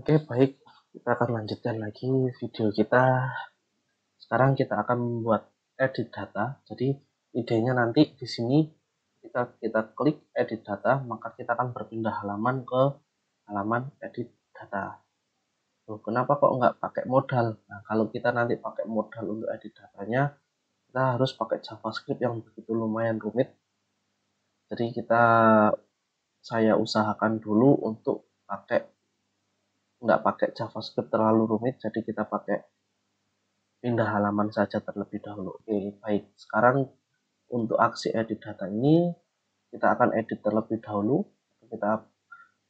Oke, baik. Kita akan lanjutkan lagi video kita. Sekarang kita akan membuat edit data. Jadi idenya nanti di sini kita klik edit data, maka kita akan berpindah halaman ke halaman edit data. Tuh, kenapa kok nggak pakai modal? Nah, kalau kita nanti pakai modal untuk edit datanya, kita harus pakai JavaScript yang begitu lumayan rumit. Jadi saya usahakan dulu untuk nggak pakai JavaScript terlalu rumit, jadi kita pakai pindah halaman saja terlebih dahulu. Oke, baik. Sekarang untuk aksi edit data ini kita akan edit terlebih dahulu.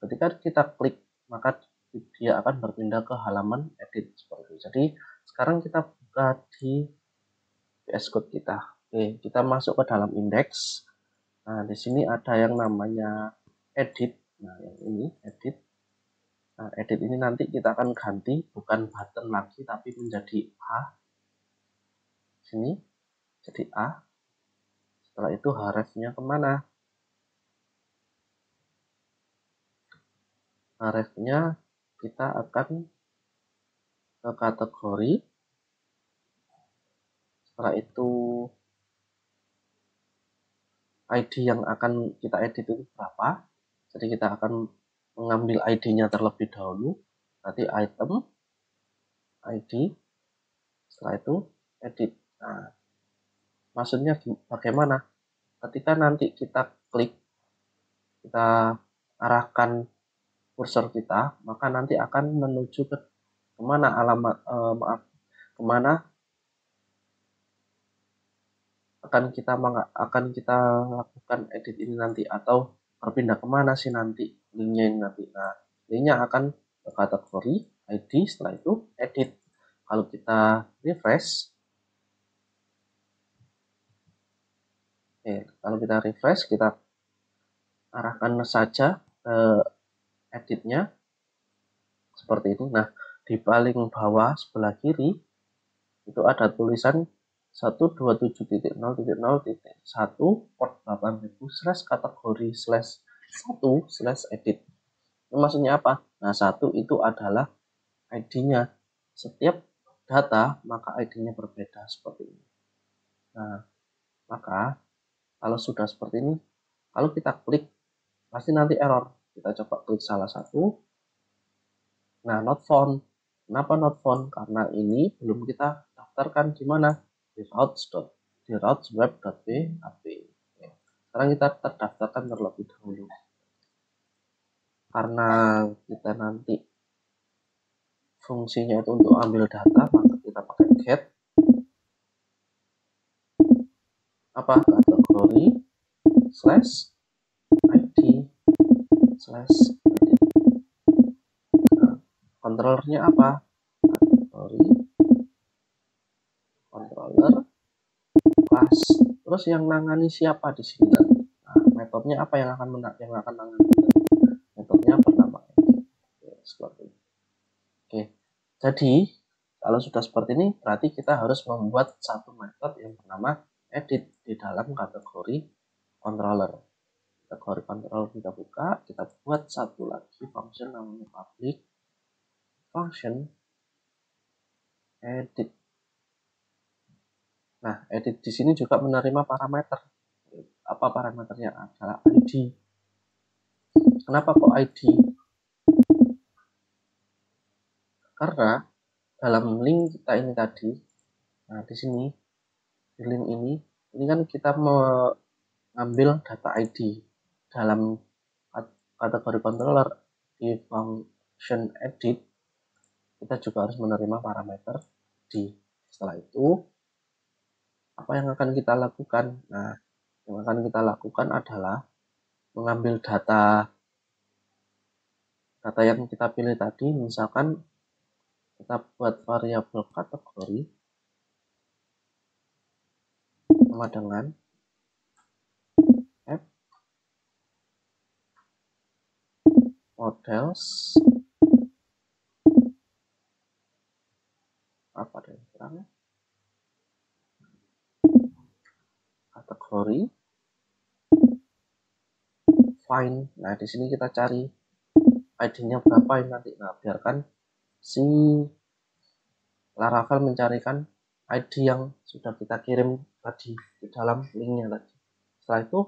Ketika kita klik, maka dia akan berpindah ke halaman edit seperti itu. Jadi sekarang kita buka di VS Code kita. Oke, kita masuk ke dalam indeks. Nah, di sini ada yang namanya edit. Nah, yang ini edit. Nah, edit ini nanti kita akan ganti bukan button lagi tapi menjadi A. Sini jadi A. Setelah itu href-nya kemana? Href-nya kita akan ke kategori. Setelah itu ID yang akan kita edit itu berapa. Jadi kita akan mengambil ID-nya terlebih dahulu. Nanti item, ID. Setelah itu edit. Nah, maksudnya bagaimana? Ketika nanti kita klik, kita arahkan kursor kita, maka nanti akan menuju ke kemana kemana akan kita lakukan edit ini nanti, atau berpindah kemana sih nanti linknya ini nanti. Nah, linknya akan ke kategori ID, setelah itu edit. Kalau kita refresh, kita arahkan saja ke editnya seperti itu. Nah, di paling bawah sebelah kiri itu ada tulisan 127.0.0.1 port 8000/kategori/1/edit. Ini maksudnya apa? Nah, 1 itu adalah ID-nya. Setiap data maka ID-nya berbeda seperti ini. Nah, maka kalau sudah seperti ini, kalau kita klik pasti nanti error. Kita coba klik salah satu. Nah, not found. Kenapa not found? Karena ini belum kita daftarkan di mana? Di routes.web.php. Sekarang kita terdaftarkan terlebih dahulu. Karena kita nanti fungsinya itu untuk ambil data, maka kita pakai get kategori /id/edit. Nah, controllernya apa? Kategori controller class. Terus yang nangani siapa di sini? Nah, metodenya apa yang akan nangani? Metodenya bernama edit. Seperti itu. Oke, jadi kalau sudah seperti ini, berarti kita harus membuat satu metode yang bernama edit di dalam kategori controller. Kategori controller kita buka, kita buat satu lagi function namanya public function edit. Nah, edit di sini juga menerima parameter. Apa parameternya? Adalah ID. Kenapa kok ID? Karena dalam link kita ini tadi, nah di sini, di link ini kan kita mengambil data ID dalam kategori controller di function edit. Kita juga harus menerima parameter D. Setelah itu, apa yang akan kita lakukan? Nah, yang akan kita lakukan adalah mengambil data yang kita pilih tadi. Misalkan kita buat variabel kategori sama dengan app models apa deh kurangnya kategori find. Nah, di sini kita cari ID-nya berapa ini nanti. Nah, biarkan si Laravel mencarikan ID yang sudah kita kirim tadi di dalam linknya tadi. Setelah itu,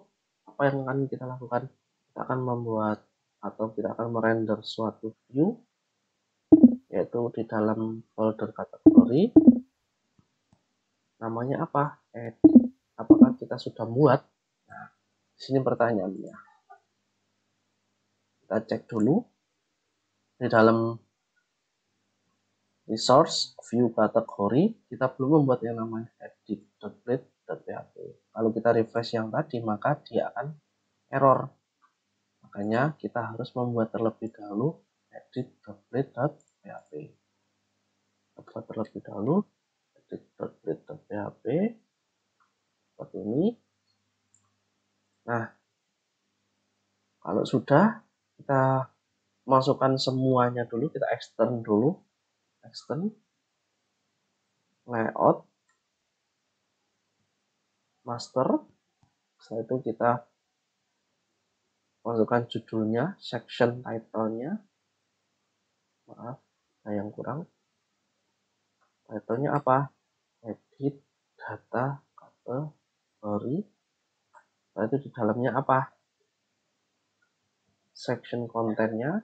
apa yang akan kita lakukan? Kita akan membuat atau kita akan merender suatu view, yaitu di dalam folder kategori. Namanya apa? Edit. Apakah kita sudah buat? Nah, di sini pertanyaannya. Kita cek dulu di dalam resource view kategori, kita belum membuat yang namanya edit.read.php. Kalau kita refresh yang tadi, maka dia akan error. Makanya kita harus membuat terlebih dahulu edit.read.php. Buat terlebih dahulu edit.read.php seperti ini. Nah, kalau sudah, kita masukkan semuanya dulu, kita extend dulu, extend layout master. Setelah itu kita masukkan judulnya, section title-nya. Maaf, ada yang kurang. Title-nya apa? Edit data kategori. Setelah itu di dalamnya apa? Section kontennya.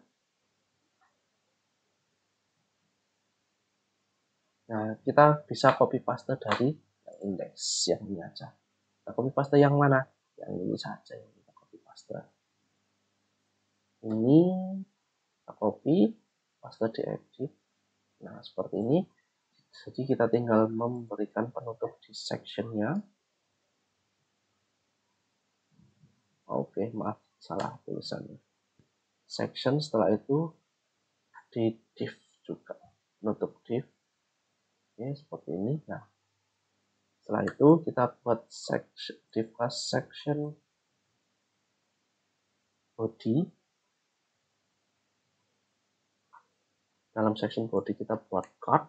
Nah, kita bisa copy paste dari index yang ini aja. Kita copy paste yang mana? Yang ini saja yang kita copy paste. Ini kita copy paste di edit. Nah, seperti ini. Jadi kita tinggal memberikan penutup di sectionnya. Oke, maaf, salah tulisannya. Section, setelah itu di div juga, nutup div. Oke, seperti ini. Nah, setelah itu kita buat div section body. Dalam section body kita buat card.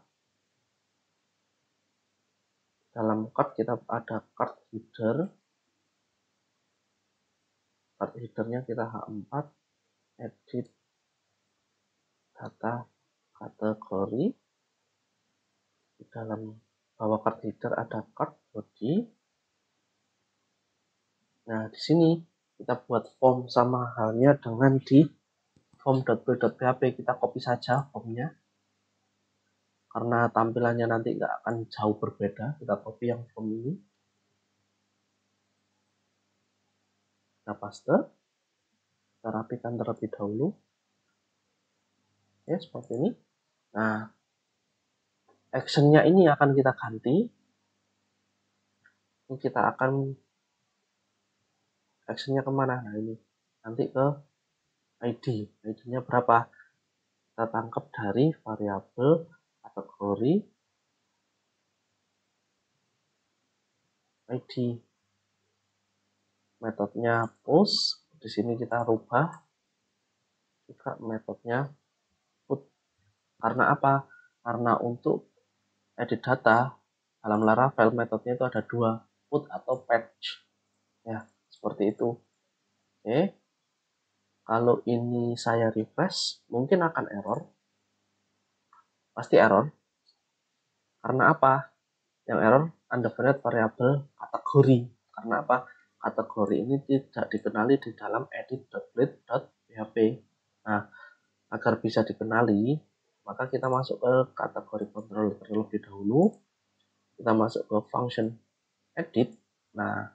Dalam card kita ada card header. Card headernya kita H4, edit data kategori. Di dalam bawah card header ada card body. Nah, di sini kita buat form sama halnya dengan di form.build.php. Kita copy saja formnya. Karena tampilannya nanti nggak akan jauh berbeda. Kita copy yang form ini. Kita paste. Kita rapikan terlebih dahulu. Oke, seperti ini. Nah, actionnya ini akan kita ganti. Ini kita akan actionnya kemana? Nah, ini nanti ke ID. ID-nya berapa? Kita tangkap dari variabel kategori ID. Metodenya post. Di sini kita rubah juga metodenya put. Karena apa? Karena untuk edit data dalam Laravel metodenya itu ada dua, put atau patch. Ya, seperti itu. Oke. Kalau ini saya refresh, mungkin akan error. Pasti error. Karena apa? Yang error undefined variable kategori. Karena apa? Kategori ini tidak dikenali di dalam edit.read.php. Nah, agar bisa dikenali, maka kita masuk ke kategori controller terlebih dahulu. Kita masuk ke function edit. Nah,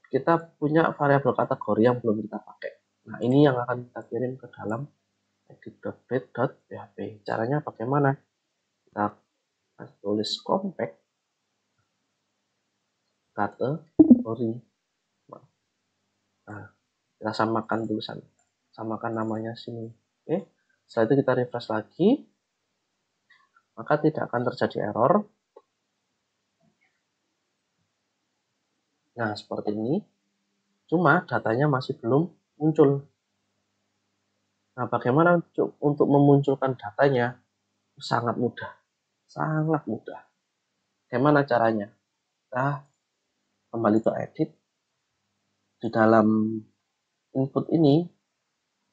kita punya variabel kategori yang belum kita pakai. Nah, ini yang akan kita kirim ke dalam edit.read.php. Caranya bagaimana? Kita tulis compact kategori. Nah, kita samakan tulisan, samakan namanya sini. Oke, setelah itu kita refresh lagi, maka tidak akan terjadi error. Nah, seperti ini. Cuma datanya masih belum muncul. Nah, bagaimana untuk memunculkan datanya? Sangat mudah. Sangat mudah. Bagaimana caranya? Kita kembali ke edit. Di dalam input ini,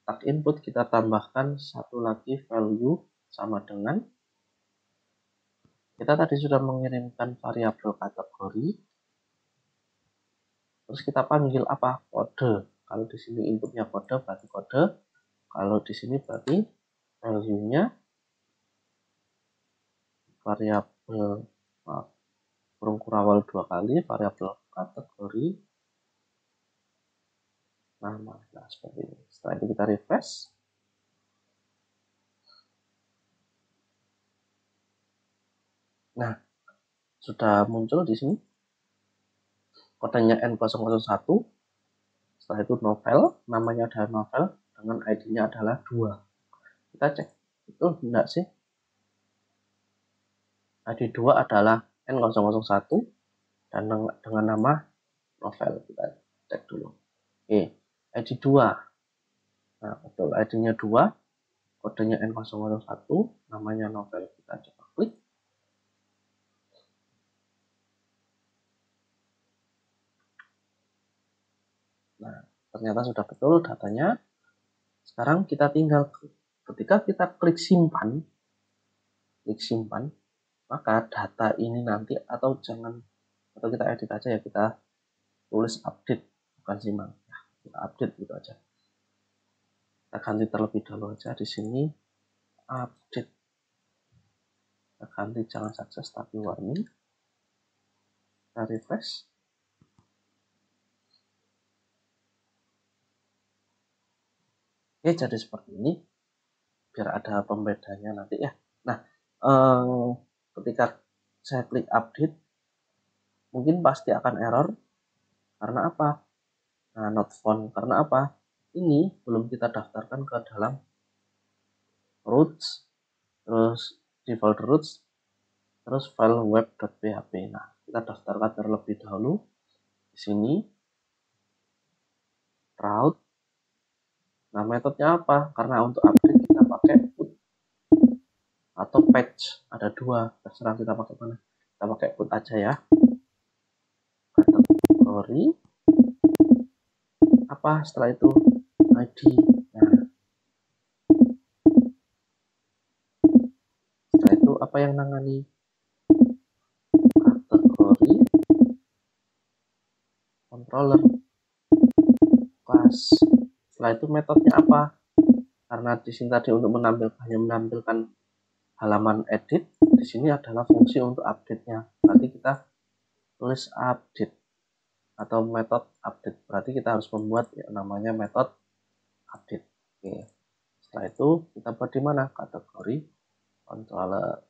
tag input kita tambahkan satu lagi value sama dengan kita tadi sudah mengirimkan variabel kategori, terus kita panggil apa? Kode. Kalau di sini inputnya kode berarti kode, kalau di sini berarti value-nya variabel kurung kurawal 2 kali, variabel kategori nama. Nah, seperti ini. Setelah itu kita refresh. Nah, sudah muncul di sini kodenya N001. Setelah itu novel, namanya adalah novel dengan ID-nya adalah 2. Kita cek, itu enggak sih? ID 2 adalah N001 dan dengan nama novel. Kita cek dulu. Oke, ID 2. Nah, betul ID-nya 2, kodenya N001, namanya novel. Kita coba klik. Nah, ternyata sudah betul datanya. Sekarang kita tinggal ketika kita klik simpan, maka data ini nanti atau kita edit aja ya, kita tulis update bukan simpan. Ya, kita update gitu aja. Kita ganti terlebih dahulu aja di sini update. Kita ganti jangan sukses tapi warning. Kita refresh. Oke, jadi seperti ini biar ada pembedanya nanti ya. Nah, ketika saya klik update mungkin pasti akan error karena apa? Nah, not found karena apa? Ini belum kita daftarkan ke dalam roots, terus default roots, terus file web.php. Nah, kita daftarkan terlebih dahulu di sini route. Nah, metodenya apa? Karena untuk update kita pakai put atau patch, ada 2, terserah kita pakai mana. Kita pakai put aja ya. Kategori apa setelah itu ID. Nah, setelah itu apa yang nangani? Kategori controller kelas. Setelah itu metodenya apa? Karena di sini tadi untuk hanya menampilkan halaman edit, di sini adalah fungsi untuk update-nya. Berarti kita tulis update atau metode update. Berarti kita harus membuat yang namanya metode update. Oke. Setelah itu kita buat di mana? Kategori controller.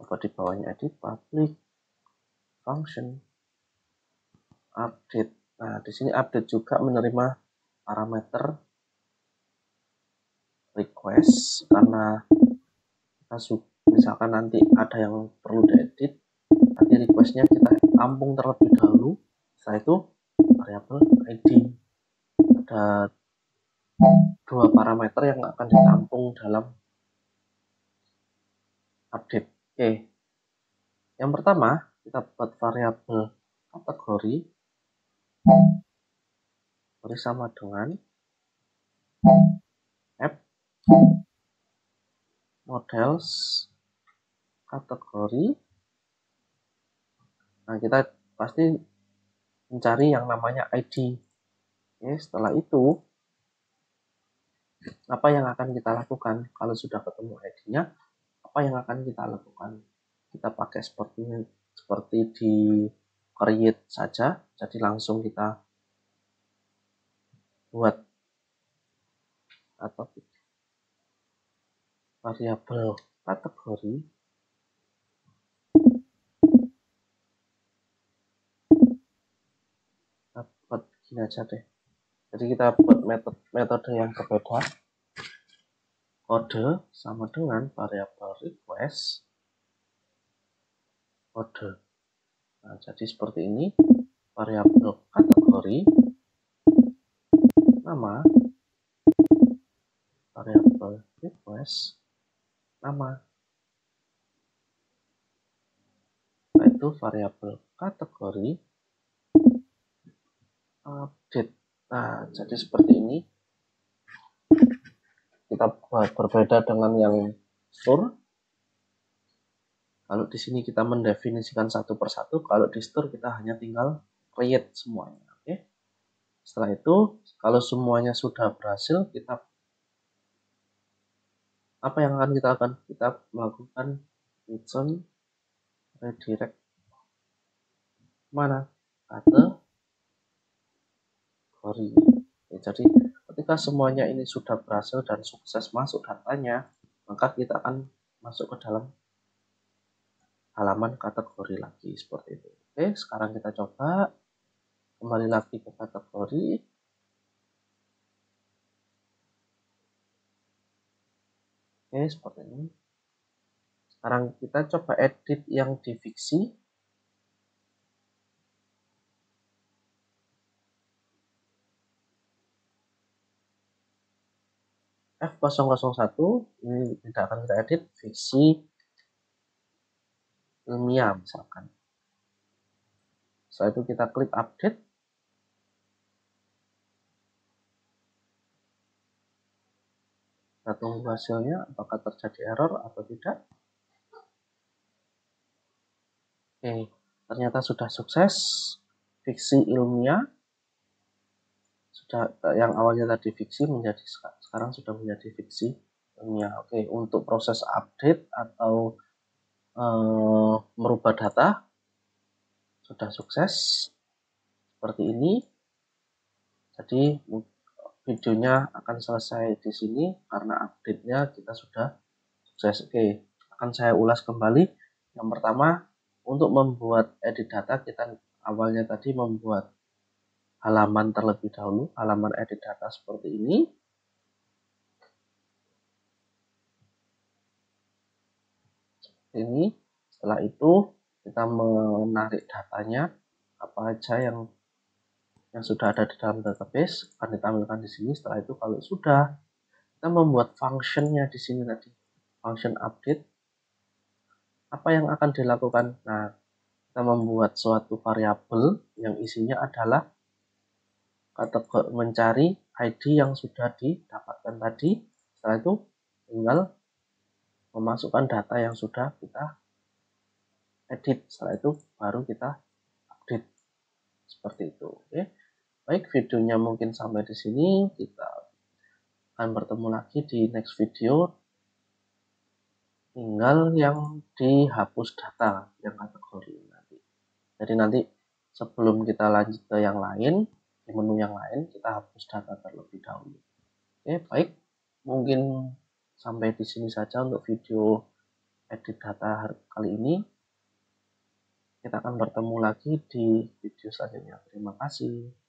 Apa di bawahnya edit public function update. Nah, di sini update juga menerima parameter request karena misalkan nanti ada yang perlu diedit, nanti requestnya kita tampung terlebih dahulu. Setelah itu variabel ID, ada 2 parameter yang akan ditampung dalam update. Oke, yang pertama kita buat variabel kategori sama dengan app models kategori. Nah, kita pasti mencari yang namanya ID. Oke, setelah itu apa yang akan kita lakukan kalau sudah ketemu ID-nya? Apa yang akan kita lakukan? Kita pakai seperti di create saja, jadi langsung kita buat atau variabel kategori. Kita buat gini aja deh. Jadi kita buat metode yang berbeda. Kode sama dengan variabel request kode. Nah, jadi seperti ini variabel kategori nama, variabel request nama. Nah, itu variabel kategori update. Nah, jadi seperti ini kita berbeda dengan yang store. Kalau di sini kita mendefinisikan satu persatu, kalau di store kita hanya tinggal create semuanya. Oke. Setelah itu, kalau semuanya sudah berhasil, apa yang akan kita lakukan? Kita melakukan return redirect mana? Kategori. Jadi ketika semuanya ini sudah berhasil dan sukses masuk datanya, maka kita akan masuk ke dalam halaman kategori lagi seperti itu. Oke, sekarang kita coba kembali lagi ke kategori. Oke, seperti ini. Sekarang kita coba edit yang di fiksi. F001 ini tidak akan kita edit, fiksi ilmiah misalkan. Setelah itu kita klik update. Kita tunggu hasilnya, apakah terjadi error atau tidak. Oke, ternyata sudah sukses. Fiksi ilmiah sudah, yang awalnya tadi fiksi menjadi sekarang sudah menjadi fiksi ilmiah. Oke, untuk proses update atau merubah data sudah sukses seperti ini. Jadi videonya akan selesai di sini karena update-nya kita sudah sukses. Oke, akan saya ulas kembali. Yang pertama, untuk membuat edit data, kita awalnya tadi membuat halaman terlebih dahulu, halaman edit data seperti ini. Setelah itu kita menarik datanya, apa aja yang sudah ada di dalam database akan ditampilkan di sini. Setelah itu kalau sudah, kita membuat functionnya di sini tadi, function update. Apa yang akan dilakukan? Nah, kita membuat suatu variabel yang isinya adalah kategori mencari ID yang sudah didapatkan tadi. Setelah itu tinggal memasukkan data yang sudah kita edit. Setelah itu baru kita update seperti itu. Oke. Baik, videonya mungkin sampai di sini. Kita akan bertemu lagi di next video. Tinggal yang dihapus data yang kategori nanti. Jadi nanti sebelum kita lanjut ke yang lain, di menu yang lain, kita hapus data terlebih dahulu. Oke, baik. Mungkin sampai di sini saja untuk video edit data kali ini. Kita akan bertemu lagi di video selanjutnya. Terima kasih.